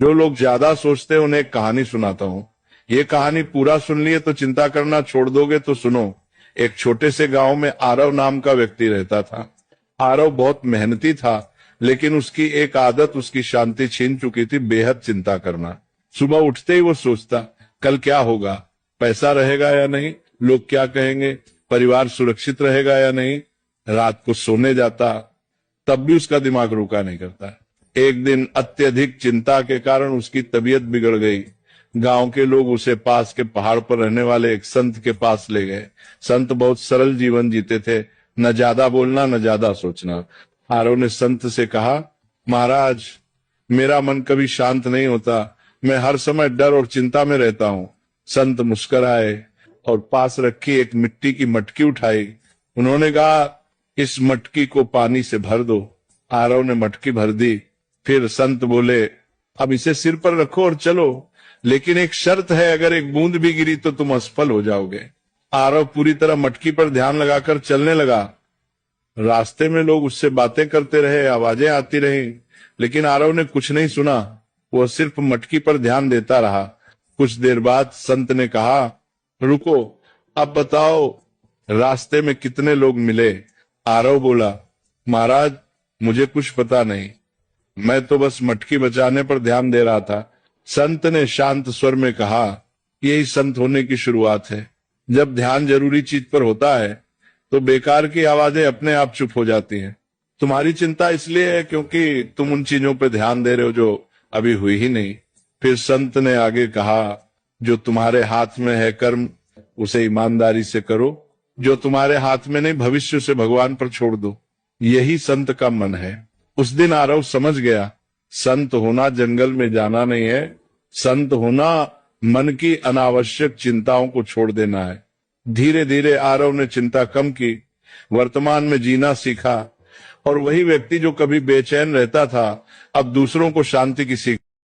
जो लोग ज्यादा सोचते हैं उन्हें एक कहानी सुनाता हूँ। ये कहानी पूरा सुन लिए तो चिंता करना छोड़ दोगे, तो सुनो। एक छोटे से गांव में आरव नाम का व्यक्ति रहता था। आरव बहुत मेहनती था, लेकिन उसकी एक आदत उसकी शांति छीन चुकी थी, बेहद चिंता करना। सुबह उठते ही वो सोचता, कल क्या होगा, पैसा रहेगा या नहीं, लोग क्या कहेंगे, परिवार सुरक्षित रहेगा या नहीं। रात को सोने जाता, तब भी उसका दिमाग रुका नहीं करता। एक दिन अत्यधिक चिंता के कारण उसकी तबीयत बिगड़ गई। गांव के लोग उसे पास के पहाड़ पर रहने वाले एक संत के पास ले गए। संत बहुत सरल जीवन जीते थे, न ज्यादा बोलना न ज्यादा सोचना। आरव ने संत से कहा, महाराज, मेरा मन कभी शांत नहीं होता, मैं हर समय डर और चिंता में रहता हूँ। संत मुस्कुराए और पास रखी एक मिट्टी की मटकी उठाई। उन्होंने कहा, इस मटकी को पानी से भर दो। आरव ने मटकी भर दी। फिर संत बोले, अब इसे सिर पर रखो और चलो, लेकिन एक शर्त है, अगर एक बूंद भी गिरी तो तुम असफल हो जाओगे। आरव पूरी तरह मटकी पर ध्यान लगाकर चलने लगा। रास्ते में लोग उससे बातें करते रहे, आवाजें आती रही, लेकिन आरव ने कुछ नहीं सुना। वह सिर्फ मटकी पर ध्यान देता रहा। कुछ देर बाद संत ने कहा, रुको, अब बताओ रास्ते में कितने लोग मिले। आरव बोला, महाराज, मुझे कुछ पता नहीं, मैं तो बस मटकी बचाने पर ध्यान दे रहा था। संत ने शांत स्वर में कहा, यही संत होने की शुरुआत है। जब ध्यान जरूरी चीज पर होता है तो बेकार की आवाजें अपने आप चुप हो जाती हैं। तुम्हारी चिंता इसलिए है क्योंकि तुम उन चीजों पर ध्यान दे रहे हो जो अभी हुई ही नहीं। फिर संत ने आगे कहा, जो तुम्हारे हाथ में है कर्म, उसे ईमानदारी से करो। जो तुम्हारे हाथ में नहीं, भविष्य से भगवान पर छोड़ दो। यही संत का मन है। उस दिन आरव समझ गया, संत होना जंगल में जाना नहीं है, संत होना मन की अनावश्यक चिंताओं को छोड़ देना है। धीरे धीरे आरव ने चिंता कम की, वर्तमान में जीना सीखा, और वही व्यक्ति जो कभी बेचैन रहता था, अब दूसरों को शांति की सीख